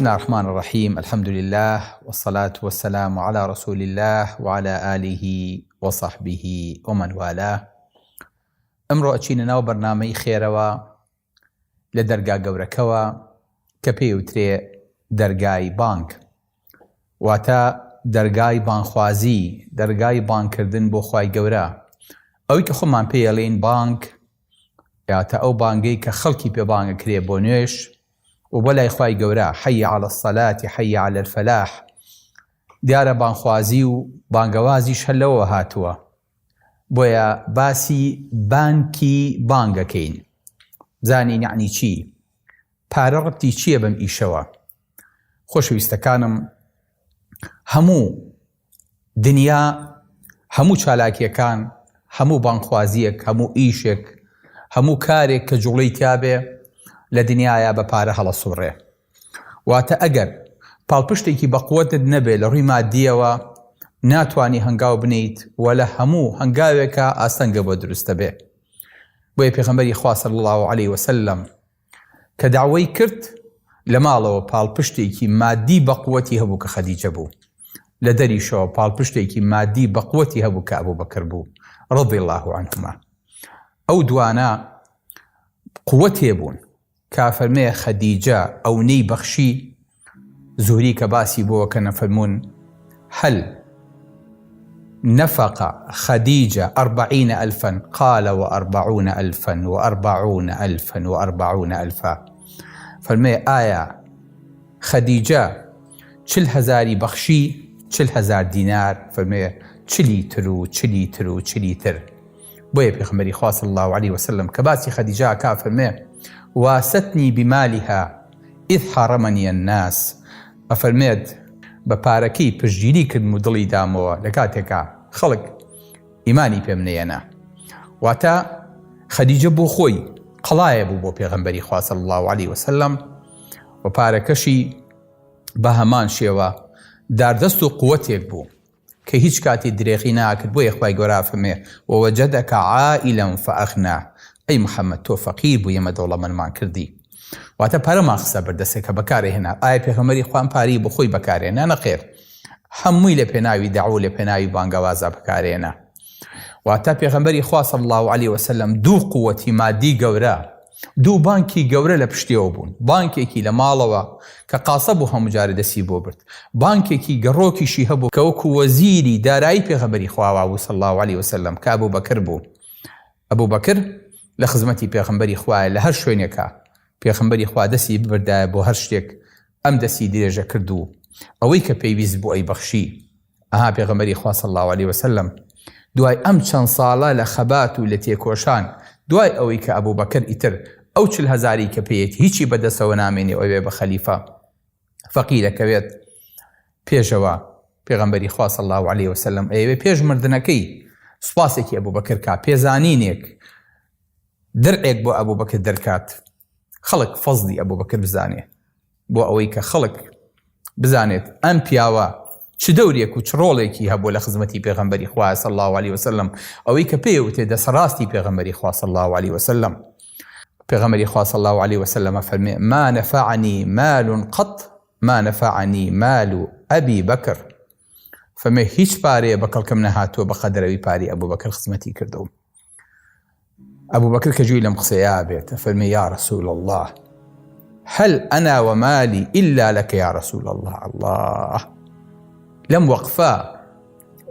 بسم الله الرحمن الرحيم. الحمد لله والصلاة والسلام على رسول الله وعلى آله وصحبه ومن والاه. ئەمڕۆ ئەچینە ناو بەرنامەی خێرەوە لە دەرگا گەورەکەوە کە پێوترێ دەرگای بانک، واتە دەرگای بانخوازی، دەرگای بانکردن بۆ خوای گەورە. ئەوەی کە خۆمان پێڵێن بانک یاتە ئەو بانگەی کە خەڵکی پێ بانگەکرێ بۆ نوێش و بۆ لای خوای گەورە، حەی عەلە الصەلاة حەی عەلە الفەلاح. دیارە بانخوازی و بانگەوازیش هەر لەوە هاتووە، بۆیە باسی بانکی بانگەکەین. زانین یعنی چی؟ پارە ڕەبتی چییە بەم ئیشەوە؟ خۆشەویستەکانم، هەموو دنیا، هەموو چالاکیەکان، هەموو بانخوازیەک، هەموو ئیشێک، هەموو کارێک کە جوڵەی تیابێ لە دنیاە بە پارە هەڵەسوڕێ. واتە ئەگەر پاڵپشتێکی بەقووەتت نەبێ لە ڕووی مادیەوە، ناتوانی هەنگاو بنیت و لە هەموو هەنگاوێکە ئاستەنگە بۆ دروستە بێ. بۆیە پێغەمبەری خوا صلی الله علیه وسلم کە داوای کرد لە ماڵەوە پاڵپشتێکی مادی بەقووەتی هەبوو کە خەدیجە بوو، لە دەریشەوە پاڵپشتێکی مادی بەقووەتی هەبوو کە ئەبوبەکر بوو رضی الله عنهما. ئەو دوانە قووەت هێبوون کە فەرمێ خەدیجە ئەو نەی بەخشی زوهری کە باسی بۆوە کە نەفەرمون هەل نفق خديجة 40 ألفا قال و40 ألفا و40 ألفا و40 ألفا. فالمي آية خديجة 40,000 بخشي 40,000 دينار، فالمي 40 تر. بويا بيغمبري خوا صلى الله عليه وسلم كباسي خديجة كافرمي واستني بمالها إذ حرمني الناس. أفرميد بەپارەکەی پشتگیری کرد و دڵی دامەوە لە کاتێکە خەڵک ئیمانی پێم نەیەنا. واتە خەدیجە بۆ خۆی قەڵایە بوو بۆ پێغەمبەری خوا صلی الله علیه وسلم، و پارەکەشی بە هەمان شێوە داردەست و قووەتێک بوو کە هیچ کاتی درێغی ناکرد. بۆیە خوای گەورە فەرمێ ووەجەدەکە عائیلا فەئەغنا. ئەی محەممەد، تۆ فەقیر بوو، ئێمە دەوڵەمەندمان کردی. واتە پارەمان خستە بەردەستێک کە بەکارهێنا. ئایا پێغەمبەری خوان پاری بۆ خۆی بەکارهێنا؟ نەخێر، هەمووی لە پێناوی دەعوە، لە پێناوی بانگەوازە بەکارهێنا. واتە پێغەمبەری خوا صلی الله علیه وسلم دوو قووەتی مادی گەورە، دوو بانکی گەورە لە پشتیەوە بوون. بانکێکی لە ماڵەوە کە قاسە بوو هەموو جارە دەستی بۆ برد، بانکێکی گەڕۆکیشی هەبوو کە وەکو وەزیری دارایی پێغەمبەری خوا بوو صلی الله علیه وسلم، کە ئەبوبەکر بوو. ئەبوبەکر لە خزمەتی پێغەمبەری خوایە، لە هەر شوێنێکە پێغەمبەری خوا دەستی ببردایە بۆ هەر شتێک، ئەم دەستی درێژە کرد و ئەوەی کە پێویست بوو ئەی بەخشی. ئەها پێغەمبەری خوا صلی الله علیه وسلم دوای ئەم چەند ساڵە لە خەبات و لە تێکۆشان، دوای ئەوەی کە ئەبوبەکر ئیتر ئەو 40,000 کە پێیەتی هیچی بەدەستەوە نامێنێ ئەوێ بە خەلیفە فەقیرەکەوێت، پێشەوە پێغەمبەری خوا صلی الله علیه وسلم ئەوێ پێش مردنەکەی سوپاسێکی ئەبوبەکر کا، پێزانینێک دەرعێک بۆ ئەبوبەکر دەرکات، خەڵک فەزلی ئەبوبەکر بزانێ، بۆ ئەوەی کە خەڵک بزانێت ئەم پیاوە چ دەورێک و چ ڕۆڵێکی هەبوو لە خزمەتی پێغەمبەری خوا صلی الله علیه وسلم، ئەوەی کە پێوتێ دەسەڕاستی پێغەمبەری خوا صلی الله علیه وسلم. پێغەمبەری خوا صلی الله علیه وسلم فەرمێ ما نفعني مال قط ما نفعني مال ئەبی بەکر. فەرمێ هیچ پارەیە بە کەڵکم نەهاتووە بە قەدەرەوەی پاری ئەبوبەکر خزمەتی کردەوە. ئەبوبەکر کە جووی لەم قسەیە بێتە فەرمێ یا رسول الله هل أنا ومالي إلا لك يا رسول الله. الله لم وقفا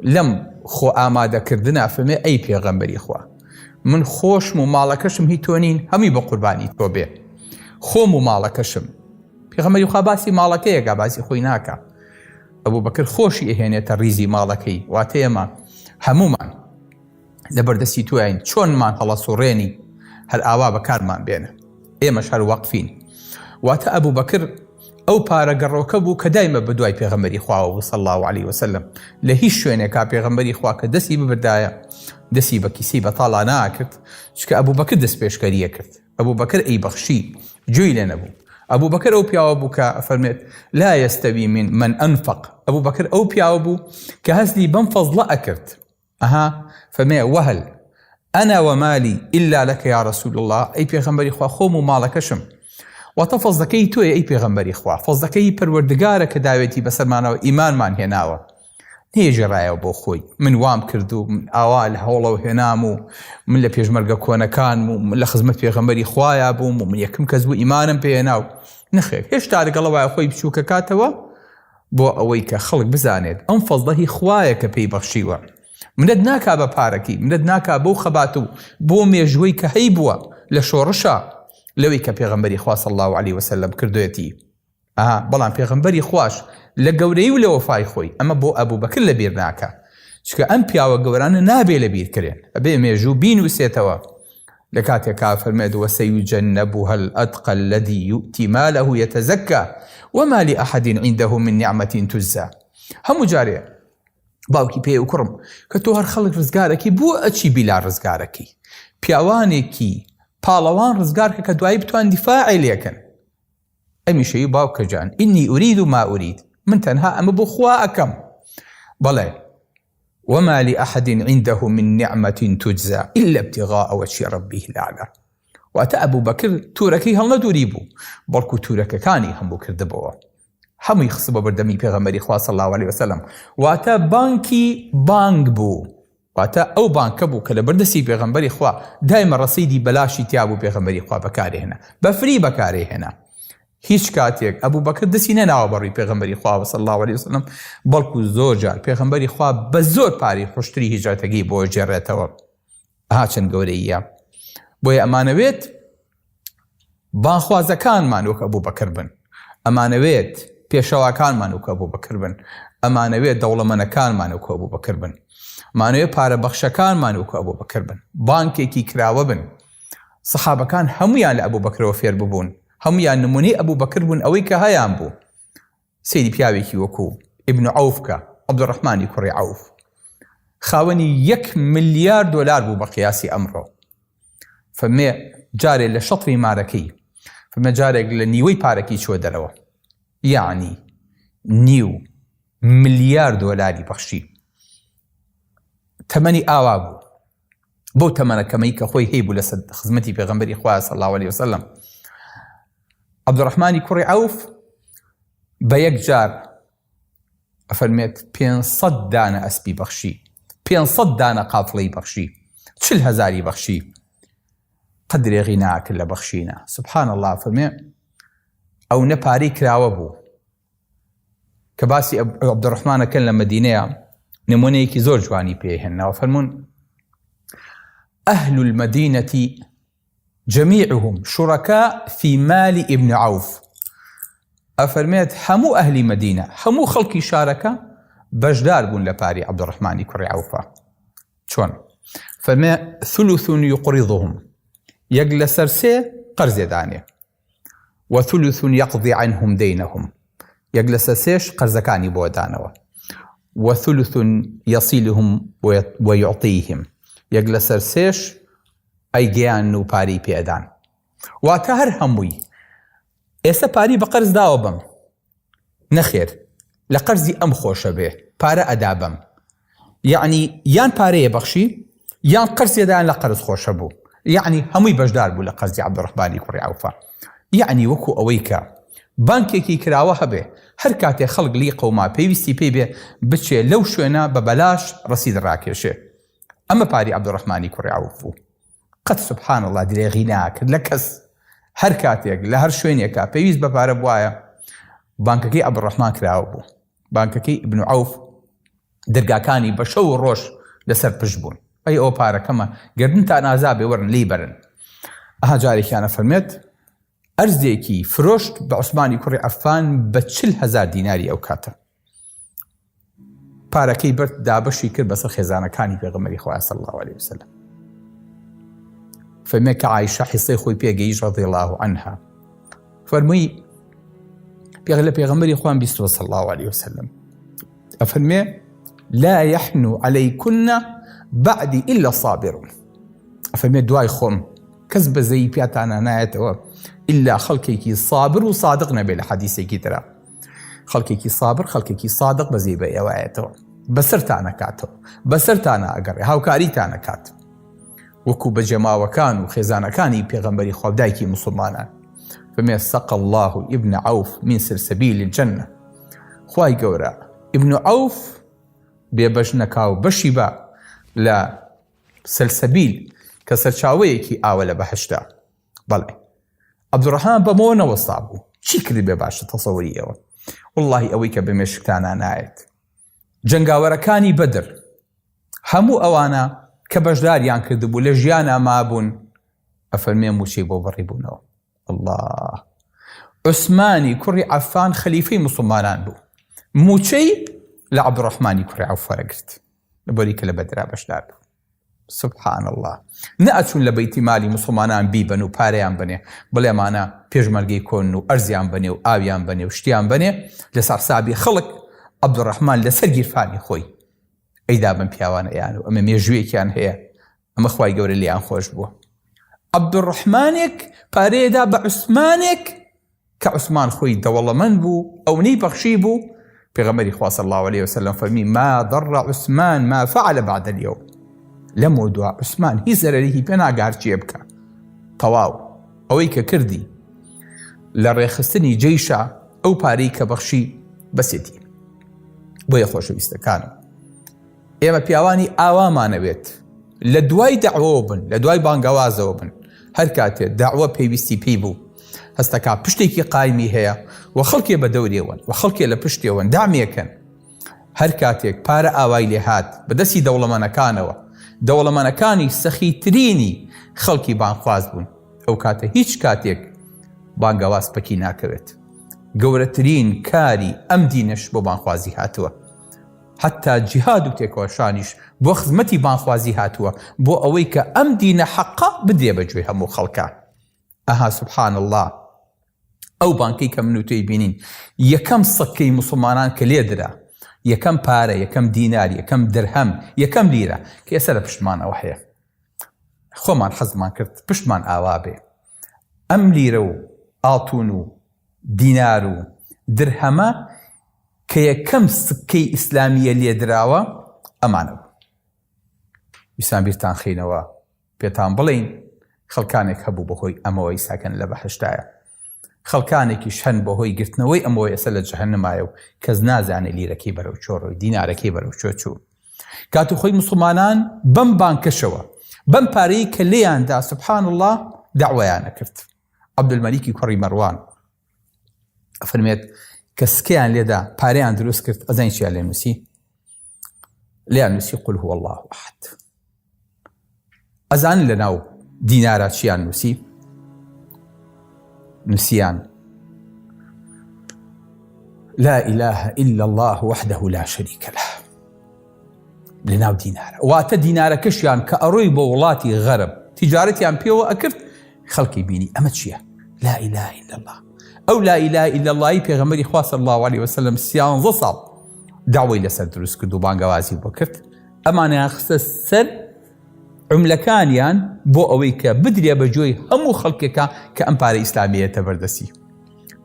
لم خو آمادە کردنا فەرمێ ئەی پێغەمبەری خوا، من خۆشم و ماڵەکەشم هی تۆ نین، هەمی بە قوربانی تۆ بێ، خۆم و ماڵەکەشم. پێغەمبەری خوا باسی ماڵەکەیەکە، باسی خۆی ناکە. ئەبوبەکر خۆشی ئەهێنێتە ریزی ماڵەکەی، واتە ئێمە هەمومان لەبەردەستی توین چۆنمان هەڵەسوڕێنی هەر ئاوا بەکارمان بێنە، ئێمەش هەر وەقفین. واتە ئەبوبەکر ئەو پارە گەڕۆکە بوو کە دایمە بەدوای پێغەمبەری خواوە بوو صلی الله علیه وسلم. لە هیچ شوێنێکا پێغەمبەری خوا کە دەستی ببردایە دەستی بە کیسەی بەتاڵا ناکرد، چکە ئەبوبەکر دەست پێشکەریە کرد. ئەبوبەکر ئەی بەخشی جووی لێ نەبوو. ئەبوبەکر ئەو پیاوە بوو کە فەرمێت لا یەستەوی من ئەنفق. ئەبوبەکر ئەو پیاوە بوو کە هەستی بەم فەزڵە ئەکرد. ئەها فەرمێ وەهل أنا ومالي إلا لك يا رسول الله. أي پیغمبری خوا خۆم و ماڵەکەشم واتە فەزلەکەی تۆیە ئەی پێغەمبەری خوا، فەزلەکەی پەروەردگارە کە داوێتی بەسەرمانەوە ئیمانمان هێناوە، نێژێڕایەوە بۆ خۆی من وام کرد و من ئاوا لە هەوڵەوە هێنام و من لە پێشمەرگە کۆنەکان و من لە خزمەت پێغەمبەری خوایە بووم و من یەکەم کەس بوو ئیمانم پێهێنا و نەخێر هێشتا لەگەڵەوەی خۆی بچووکە کاتەوە بۆ ئەوەی کە خەڵک بزانێت ئەم فەزلە هی خوایە کە پێی بەخشیوە. منت ناکا بە پارەکی، منت ناکا بەو خەبات و بۆ مێژوەی کە هەی بووە لە شۆڕشە لەوەی کە پێغەمبەری خوا صلی الله علیه وسلم کردوێتی. بەڵام پێغەمبەری خوش لە گەورەی و لە وەفای خۆی ئەمە بۆ ئەبوو بەکر لەبیر ناکە، چکە ئەم پیاوە گەورانە نابێ لەبیر کرێن، ئەبێ مێژوو بینوسێتەوە لە کاتێکا فەرمێد وسيجنبها الأتقى الذي يؤتي ماله يتزكى وما لأحد عنده من نعمة تجزى. هەموو جارێ باوکی پێ و کوڕم کە تۆ هەر خەڵک ڕزگارەکەی بۆ ئەچی بیلا ڕزگارەکەی، پیاوانێکی پاڵەوان ڕزگارکە کە دوایی بتوان دیفاعی لێکن. ئەمیشەی باوکە جان ئینی ئورید و ما ئورید، من تەنها ئەمە بۆ خوا ئەکەم. بەڵێ وما لأحد عنده من نعمة تجزى إلا ابتغاء وجه ربه الأعلى. واتە ئەبوو بەکر تورەکەی هەڵنەدووری بوو، بەڵکو تورەکەکانی هەموو کردبەوە، هەمووی خستبە بەردەمی پێغەمبەری خوا صلی الله علیه وسلم. واتە بانکی بانگ بوو، واتە ئەو بانکە بوو کە لە بەردەستی پێغەمبەری خوا دایمە ڕەسیدی بەلاشی تیا بوو پێغەمبەری خوا بەکارهێنا، بەفری بەکارهێنا. هیچ کاتێک ئەبوو بەکر دەستی نەناوە بەڕووی پێغەمبەری خوا صلی الله علیه وسلم، بەڵکو زۆر جار پێغەمبەری خوا بە زۆر پاری خوشتری هیجرەتەکەی بۆ جێڕێتەوە. چەند گەورەیە. بۆیە ئەمانەوێت بانخوازەکانمان وەک ئەبوو بەکر بن، ئەمانەوێت پێشەواکانمان وەک ئەبوو بەکر بن، ئەمانەوێت دەوڵەمەندەکانمان وەک ئەبوو بەکر بن، ئەمانەوێت پارەبەخشەکانمان وەک ئەبوو بەکر بن، بانکێکی کراوە بن. سەحابەکان هەمویان لە ئەبوو بەکرەوە فێر ببوون، هەمویان نمونەی ئەبوو بەکر بوون ئەوەی کە هەیان بوو. سەیدی پیاوێکی وەکو ئیبن عەوفکە، عەبدوڕەحمانی کوڕی عەوف، خاوەنی 1 ملیار دۆلار بوو بە قیاسی ئەمڕۆ. فەرمێ جارێک لە شەتری مارەکەی، فەرمێ جارێک لە نیوەی پارەکەی چوە دەرەوە، یعنی 9 ملیار دۆلاری بەخشی. تەمەنی ئاوا بوو بەو تەمەنەکەمەی کە خۆی هەیە بوو لە خزمەتی پێغەمبەری خوا صلی الله علیه وسلم. عەبدوڕەحمانی کوڕی عەوف بە یەک جار ئەفەرمێت 500 دانە ئەسپی بەخشی، 500 دانە قافڵەی بەخشی، 40,000 بەخشی. قدرێغی ناکرد لە بەخشینە. سبحان الله. فەرمێ ئەو نەپارەی کراوە بوو کە باسی عەبدوڕەحمانەکەن لە مەدینەیە، نمونەیەکی زۆر جوانی پێهێننەوە. فەرمون أهل المدينة جميعهم شركاء في مال ابن عوف. ئەفەرمێت هەموو ئەهلی مەدینە، هەموو خەڵکی شارەکە بەشدار بوون لە پاری عەبدوڕەحمانی کوڕی عەوفە. چۆن؟ فەرمێ ثلث يقرضهم، یەک لەسەر 3 قەرزێ دانێ، وثلث يقضي عنهم دينهم، یەک لەسەر 3 قەرزەکانی بۆ دانەوە، وثلث يصلهم ويعطيهم، یەک لەسەر 3 ئەیگەیان و پاری پێدان. واتە هەر هەمووی ئێستا پاری بە قەرز داوە بم، نەخێر لە قەرزی ئەم خۆشە بێ پارە ئەدا بم، یعنی یان پارەیە بەخشی یان قەرزێدان لە قەرز خۆشە بوو، یعنی هەمووی بەشدار بوو لە قەرزی عەبدوڕەحمانی کوڕی عەوفە. یعنی وەکو ئەوەی کە بانکێکی کراوە هەبێ، هەر کاتێ خەڵک لی قەوما پێویستی پێی بێ بچێ لەو شوێنە بە بەلاش ڕەسید ڕاکێشێ. ئەمە پاری عەبدوڕەحمانی کوڕی عەوف بوو. قەت سبحان الله درێغی ناکرد لە کەس. هەر کاتێک لە هەر شوێنێکە پێویست بە پارە بوایە، بانکەکەی عەبدوڕەحمان کراوە بوو، بانکەکەی ئیبن عەوف دەرگاکانی بە شەو و ڕۆژ لەسەر پشت بوون. ئەی ئەو پارەکەمە گردنتان ئازابێ وەرن لی بەرن. جارێکیانە فەرمێت ئەرزێکی فرۆشت بە عوسمانی کوڕی عەفان بە 40,000 دیناری ئەو کاتە. پارەکەی برد دابەشی کرد بەسەر خێزانەکانی پێغەمبەری خوا صلی الله علیه وسلم. فەرمێ کە عایشە حیسەی خۆی پێگەیشت رەضی الله عنها، فەرمووی لە پێغەمبەری خوان بیستەوە صلی الله علیه وسلم، ئەفەرمێ لا يحن عليكن بعدي إلا صابرون. ئەفەرمێ دوای خۆم کەس بەزەیی پیاتانە نایەتەوە ئللا خەڵکێکی صابر و صادق نەبێ. لە حەدیثێکی ترە خەڵکێکی صابر خەڵکێکی صادق بەزەی بە ئێوایەتەوە، بەسەرتانە کاتەوە، بەسەرتانە ئەگەڕێ، هاوکاریتانە کات، وەکو بە جەماوەکان و خێزانەکانی پێغەمبەری خوا دایکی موسڵمانان. فمێ سەق الله ابن عوف من سلسبیل الجنة. خوای گەورە ابن عوف بێبەش نەکاو بەشی بە لە سلسبیل کە سەرچاوەیەکی ئاوە لە بەهەشتا. بەڵێ عەبدوڕەحمان بەمەوە نەوەستا بوو. چی کردی بێ باشە تەسەووری ئەوە؟ واللهی ئەوەی کە بە مێشکتانە نایەت. جەنگاوەرەکانی بەدر هەموو ئەوانە کە بەشداریان کردبوو لە ژیانە مابوون ئەفەرمێ موچەی بۆ بەڕێبوونەوە. الله عوسمانی کوڕی عەفان خەلیفەی موسڵمانان بوو. موچەی لە عەبدوڕەحمانی کوڕی عەوف وەرەگرت لەبەری کە لە بەدرا بەشدار بوو. سبحان الله. نەئەچوون لە بەیتی مالی موسڵمانان بیبن و پارەیان بنێ بڵێ ئەمانە پێشمەرگەی کۆن و ئەرزیان بنێ و ئاویان بنێ و شتیان بنێ لەسەر حسابی خەڵک. عەبدوڕەحمان لەسەر گیرفانی خۆی ئەیدا بن پیاوانەیان و ئەمە مێژوویەکیان هەیە. ئەمە خوای گەورە لیان خۆش بووە. عەبدوڕەحمانێک پارەیەدا بە عوسمانێک کە عوسمان خۆی دەوڵەمەند بوو ئەوەی بەخشی بوو. پێغەمبەری خوا صلی الله عليه وسلم فەرمی ما ضر عوسمان ما فعل بعد اليوم. لەمە دووە عوسمان هیچ زەرەری پێ ناگات چێ بکە. تەواو ئەوەی کە کردی لە ڕێخستنی جەیشە ئەو پارەی کە بەخشی بەسێتی. بۆیە خۆشەویستەکانم ئێمە پیاوانی ئاوامانەوێت لە دوای دەعوە بن، لە دوای بانگەوازەوە بن. هەر کاتێ دەعوە پێویستی پێی بوو هەستەکە پشتێکی قایمی هەیە و خەڵکێ بە دەورێوەن و خەڵکێ لە پشتێوەن دامێکن. هەر کاتێک پارە ئاوای لێ هات بەدەستی دەوڵەمەنەکانەوە، دەوڵەمەنەکانی سەخیترینی خەڵکی بانخواز بوون، ئەو کاتە هیچ کاتێک بانگەواز پەکی ناکەوێت. گەورەترین کاری ئەم دینەش بۆ بانخوازی هاتووە. حتا جیهاد و تێکۆشانیش بۆ خزمەتی بانخوازی هاتووە بۆ ئەوەی کە ئەم دینە حەقا بدرێ بەگوێی هەموو خەڵکە. ئەها سبحان الله. ئەو بانکەی کە من و تۆی بینین یەکەم سەکەی موسڵمانان کە لێدرا، یەکەم پارە، یەکەم دینار، یەکەم درهەم، یەکەم لیرە کە ئێستا لە پشتمانەوە هەیە. خۆمان حەزمان کرد پشتمان ئاوا بێ. ئەم لیرە و ئاڵتون و دینار و درهەمە کە یەکەم سکەی ئیسلامیە لێدراوە ئەمانە بوو. ویسان بیرتان خینەوە پێتان بڵین خەڵکانێک هەبوو بەهۆی ئەمەوەی ساکن لە بەهەشتایە. خەڵکانێکیش هەن بەهۆی گرتنەوەی ئەمەوەی ئێستا لە جەهەنەمایە و کەس نازانێ لیرەکەی بەرەو چۆڕۆی دینارەکەی بەرەو چۆ چوو. کات و خۆی موسڵمانان بەم بانکەشەوە بەم پارەی کە لێیاندا سبحان الله دەعوەیانە کرد. عەبدولمەلیکی کوڕی مەڕوان ئەفەرمێت کە سکەیان لێدا پارەیان دروست کرد ئەزانی چیان لێ نووسی؟ لێیان نووسی قل هو الله ئەحەد. ئەزانن لەناو دینارە چیان نووسی؟ نووسیان لا إله إلا الله وحده لا شريك له. لەناو دینارە واتە دینارەکەشیان کە ئەڕۆی بۆ وڵاتی غەرب تیجارەتیان پێوە ئەکرد خەڵکی بینی ئەمە چییە؟ لا إله إلا الله. ئەو لا إله إلا الله پێغەمبەری خوا صلی الله عليه وسلم 13 ساڵ داوای لەسەر دروست کرد و بانگەوازی بۆ کرد. ئەمانیان خستە سەر عملەکانیان بۆ ئەوەی کە بدرێ بە جۆی هەموو خەڵکێکە کە ئەم پارە ئیسلامیەتە بەردەسی.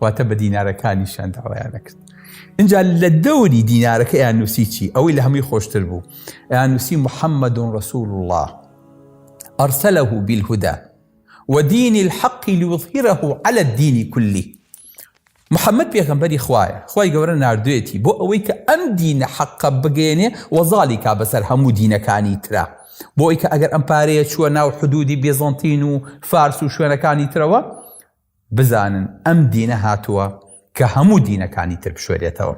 واتە بە دینارەکانیشان داوایان نەکرد. اینجا لە دەوری دینارەکە ئەیان نووسی چی؟ ئەوەی لە هەمووی خۆشتر بوو. ئەیان نووسی محەممەد رسول الله أرسله بالهدى ودين الحق ليظهره على الدين كله. محەممەد پێغەمبەری خوایە، خوای گەورە ناردوێتی بۆ ئەوەی کە ئەم دینە حەقە بگەێنێ وەزاڵی کا بەسەر هەموو دینەکانی ترا، بۆ ئەوەی کە ئەگەر ئەم پارەیە چووە ناو حدودی بێزەنتین و فارس و شوێنەکانی ترەوە بزانن ئەم دینە هاتووە کە هەموو دینەکانی تر بشوێرێتەوە.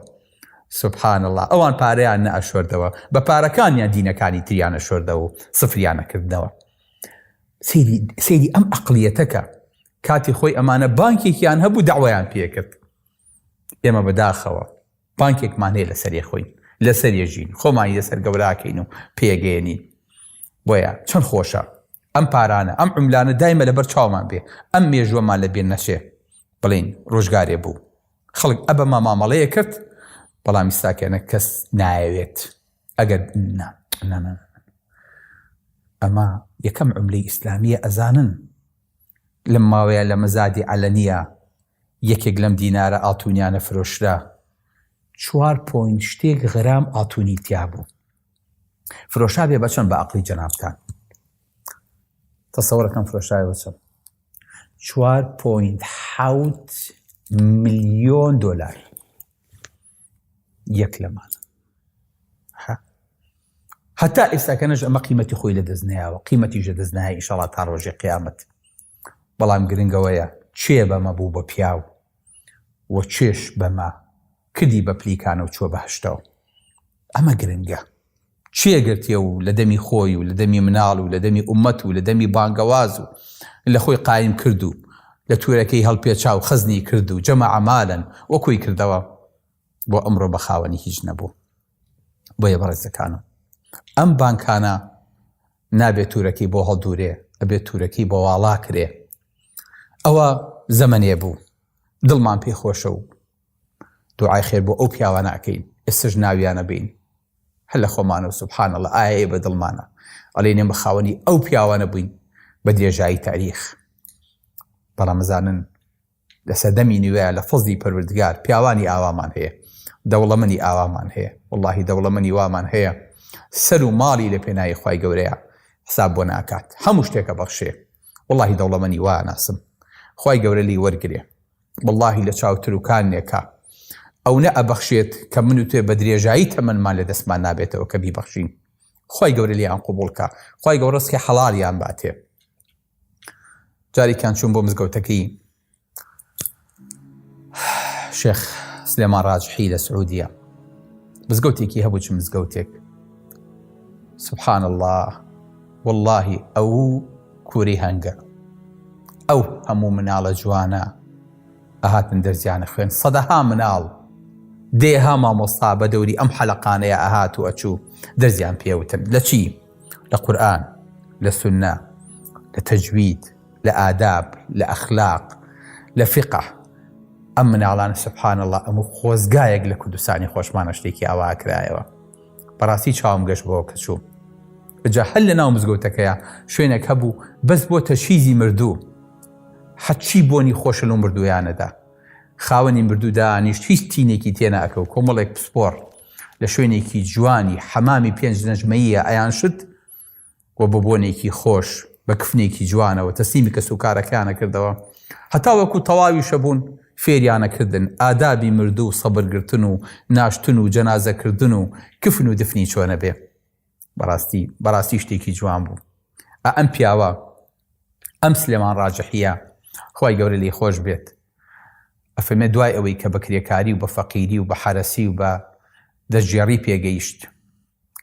سبحان الله. ئەوان پارەیان نەئەشوردەوە، بە پارەکانیان دینەکانی تریانە شوردەوە و سفریانەکردنەوە. سەیری ئەم عەقڵیەتەکە کاتی خۆی ئەمانە بانکێکیان هەبوو دەعوەیان پێکرد. ئێمە بەداخەوە بانکێکمان هەیە لەسەری خۆین، لەسەر ێژین، خۆمانی لەسەر گەوراکەین و پێگەێنین. بۆیە چەند خۆشە ئەم پارانە ئەم عملانە دایمە لەبەر چاومان بێ، ئەم مێژوەمان لە بێن نەچێ بڵین ڕۆژگارێ بوو خەڵک ئەبەمە مامەڵەیە کرد بەڵامی ساکێنە کەس نایەوێت. ئەگەر ئەمە یەکەم عملەی ئیسلامیە ئەزانن لەم ماوەیە لە مەزادی عەلەنیە یەکێک لەم دینارە ئاتونیانە فرۆشرا 4 پۆینت شتێک غرام ئاتونی تیا بوو. فرۆشا بێ بەچەند بە عەقڵی جەنابتان تەسەوڕەکەم فرۆشایە بەچەند 4.7 7 ملیۆن دۆلار یەک لەمان. هەتا ئێستاکەنەش ئەمە قیمەتی خۆی لە دەستنایەوە، قیمەتیژە دەستنای ئینشەڵڵا تا ڕۆژی قیامەت. بەڵام گرنگەوەیە چێ بەمە بوو بە پیاو و چێش بەمە کردی بە پلیکانە و چوە بەهشتەوە. ئەمە گرنگە. چێ گرتیە و لە دەمی خۆی و لە دەمی مناڵ و لە دەمی ئومەت و لە دەمی بانگەواز و لە خۆی قایم کرد و لە تورەکەی هەڵپێچا و خەزنی کرد و جەمە عەمالن وەکوی کردەوە بۆ ئەمڕۆ بە خاوەنی هیچ نەبوو. بۆیە بەڕێزەکانم ئەم بانکانە نابێت تورەکەی بۆ هەڵدورێ، ئەبێت تورەکەی بۆ واڵا کرێ. ئەوە زەمەنێ بوو، دڵمان پێی خۆشە و دوعای خێر بۆ ئەو پیاوانە ئەکەین ئێستش ناویانە بین هەر لە خۆمانە و سوبحان الله ئایا بە دڵمانە ئەڵێنێ بە خاوەنی ئەو پیاوانە بووین بە درێژایی تاریخ. بەڵام مەزانن لە سەردەمی نوێیە لە فەزلی پەروەردگار پیاوانی ئاوامان هەیە، دەوڵەمەنی ئاوامان هەیە، وەڵڵاهی دەوڵەمەنی وامان هەیە، سەر و ماڵی لە پێناوی خوای گەورەیە حساب بۆ ناکات، هەموو شتێکە بەخشێ. وەڵڵاهی دەوڵەمەنی وا ناسم، خوای گەورە لی وەرگرێ، وەڵڵاهی لە چاو تروکانێکە ئەو نە ئەبەخشێت کە من و توێ بە درێژایی تەمەنمان لە دەستمان نابێتەوە کە بیبەخشین. خوای گەورە لیان قبوڵکە، خوای گەورە ڕزقی حەڵاڵیان باتێ. جارێکیان چوون بۆ مزگەوتەکەی شێخ سلێمان ڕاجحی لە سعودیە، مزگەوتێکی هەبوو چ مزگەوتێک سبحان الله واللهی ئەو کووری هەنگە ئەو هەموو مناڵە جوانە ئەهاتن دەرزیانە خوێن، سەدەها مناڵ دێها مامۆستا بە دەوری ئەم حەلەقانەیە ئەهات و ئەچوو دەرزیان پێوتن لە چی؟ لە قورئان، لە سونە، لە تەجوید، لە ئاداب، لە ئەخلاق، لە فقه. ئەم مناڵانە سبحان الله ئەموو خۆزگایەک لە کوردستانی خۆشمانە شتێکی ئاوا کرایەوە. بەڕاستی چاوم گەشت بۆ کە چوو جا هەل لە ناو مزگەوتەکەیە شوێنێک هەبوو بەس بۆ تەشیزی مردوو، حەچی بۆنی خۆشە لەو مردویانەدا، خاوەنی مردوو دانیشت هیچ تینێکی تێنە ئەکە و کۆمەڵێک پسپۆر لە شوێنێکی جوانی حەمامی 5 نەجمەیە ئەیان شت و بۆ بۆنێکی خۆش بە کفنێکی جوانەوە تەسلیمی کەس و کارەکەیانە کردەوە. هەتا وەکو تەواویشە بوون فێریانەکردن ئادابی مردوو، سەبرگرتن و ناشتن و جەنازەکردن و کفن و دفنی چۆنە بێ. بەڕاستی شتێکی جوان بوو. ئەم پیاوە ئەم سلێمان ڕاجحیە خوای گەورە لێی خۆش بێت ئەفەرمێ دوای ئەوەی کە بە کرێکاری و بە فەقیری و بە حارەسی و بە دەستگێڕی پێگەیشت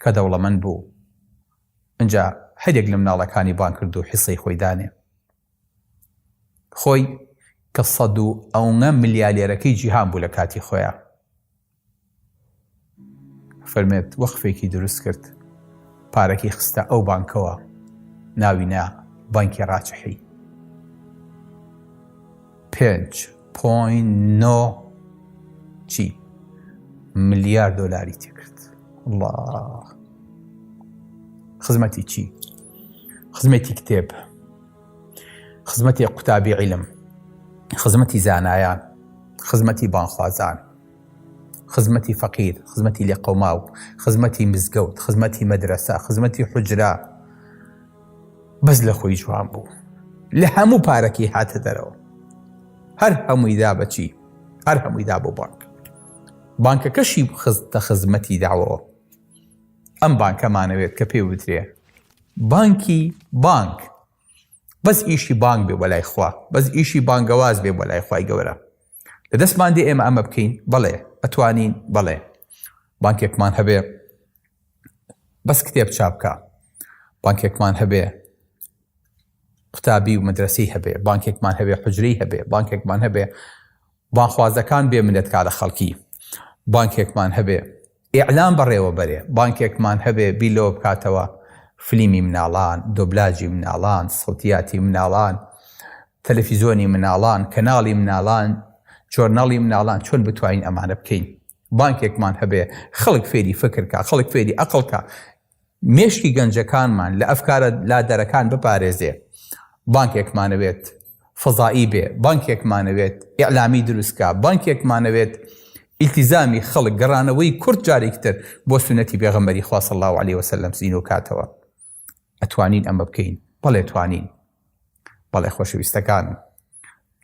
کە دەوڵەمەند بوو، ئەنجا هەرێک لە مناڵەکانی بان کرد و حیسەی خۆی دانێ. خۆی کە 100 ملیالێرەکەی جیهان بوو لە کاتی خۆیان. فەرمێت وەقفێکی دروست کرد، پارەکەی خستە ئەو بانکەوە، ناوی نا بانکی ڕاجحی. 5.9 ملیار دۆلاری تێ کرد. الله، خزمەتی چی؟ خزمەتی کتێب، خزمەتی قوتابی عیلم، خزمەتی زانایان، خزمەتی بانخوازان، خزمەتی فەقیر، خزمەتی لێقەوماو، خزمەتی مزگەوت، خزمەتی مەدرسە، خزمەتی حوجرا. بەس لە خۆی جوان بوو، لە هەموو پارەکی هاتە دەرەوە، هەر هەموویدا بەچی؟ هەر هەموویدا بۆ بانک. بانکەکەشی خستە خزمەتی داوەوە. ئەم بانکەمانەوێت کە پێ وترێ بانکی بانک، بەس ئیشی بانک بێ بەلای خوا، بەس ئیشی بانگەواز بێ بەلای خوای گەورە. لە دەستمان دێ ئێمە ئەمە بکەین؟ بەڵێ ئەتوانین، بەڵێ. بانکێکمان هەبێ بەس کتێب چاپکە، بانکێکمان هەبێ قوتابی و مەدرسەی هەبێ، بانکێکمان هەبێ حوجرەی هەبێ، بانکێکمان هەبێ بانخوازەکان بێ منەتکا لە خەڵکی، بانکێکمان هەبێ ئیعلام بەڕێوە بەرێ، بانکێکمان هەبێ بیلۆ بکاتەوە فلیمی مناڵان، دۆبلاژی مناڵان، سەوتیاتی مناڵان، تەلەڤیزۆنی مناڵان، کەناڵی مناڵان، جۆرناڵی مناڵان. چۆن بتوانین ئەمانە بکەین؟ بانکێکمان هەبێ خەڵک فێری فکرکە، خەڵک فێری ئەقڵکە، مێشکی گەنجەکانمان لە ئەفکارە لادەرەکان بپارێزێ. بانکێکمانەوێت فەزایی بێ، بانکێکمانەوێت ئیعلامی دروستکە، بانکێکمانەوێت ئیلتیزامی خەڵک گەڕانەوەی کورد جارێکتر بۆ سونەتی پێغەمبەری خوا صلی الله علیه وسلم زینو کاتەوە. ئەتوانین ئەمە بکەین؟ بەڵێ توانین. بەڵێ خۆشەویستەکان،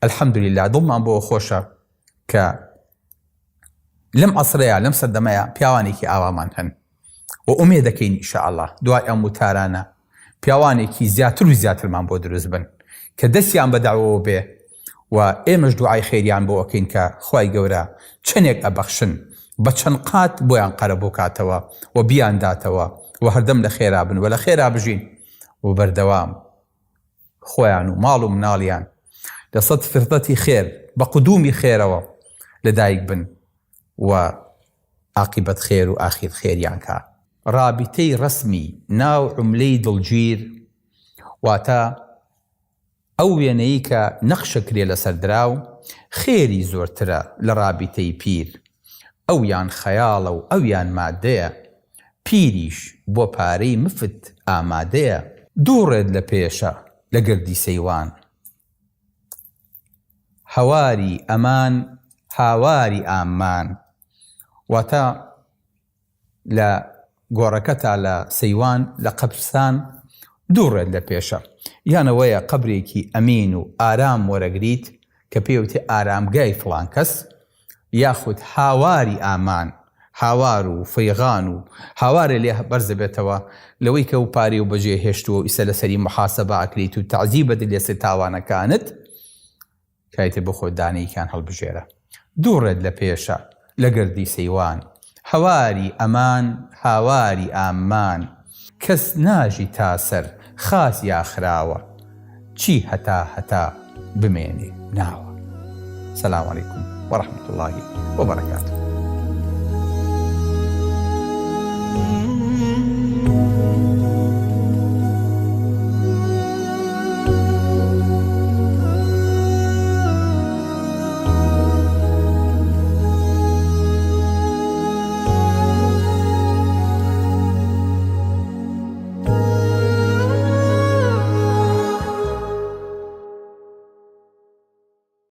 الحەمدولله دڵمان بۆ خۆشە کە لەم عەسرەیە لەم سەردەمەیە پیاوانێکی ئاوامان هەن و ئومێد دەکەین ئینشاءالله دوای ئەم وتارانە پیاوانێکی زیاتر و زیاترمان بۆ دروست بن کە دەستیان بە داوەوە بێ و ئێمەش دوعای خێریان بۆ ئەکەین کە خوای گەورە چەندێک ئەبەخشن بە چەند قات بۆیان قەرە بۆ کاتەوە و بیان داتەوە و هەردەم لە خێرا بن و لە خێرا بژین و بەردەوام خۆیان و ماڵ و مناڵیان لە سەد فرتەتی خێر بە قودومی خێرەوە لەدایک بن و عاقبەت خێر و ئاخیر خێریان کا. رابطەی ڕسمی ناو عوملەی دڵگیر واتە ئەو وێنەی کە نەخشەکرێ لەسەر دراو خێری زۆرترە لە رابطەی پیر. ئەویان خەیاڵە و ئەویان مادەیە، پیریش بۆ پارەی مفت ئامادەیە. دووڕێت لە پێشە لە گردی سەیوان، هەواری ئەمان هاواری ئامان. واتە لە گۆڕەکە تا لە سەیوان لە قەبرستان دووڕێت لە پێشە، یانەوەیە قەبرێکی ئەمین و ئارام وەرەگریت کە پێوتێ ئارامگای فڵان کەس، یاخود هاواری ئامان، هاوار و فەیغان و هاوارە لێ بەرزە بێتەوە لەوەی کە و پارێ و بەجێ هێشتووە و ئیسە لەسەری محاسەبە ئەکریت و تعزیبە لێسێ تاوانەکانت کایتە بۆ خۆ دانەیەکیان هەڵبژێرە. دووڕێت لە پێشە لە گردی سەیوان، هەواری ئەمان هاواری ئامان. کەس ناژی تاسەر خاس یاخراوە، چی هەتا بمێنێ ناوە. سەلام عەلەیکم وەڕەحمەتوڵڵاهی وبەرەکاتوه.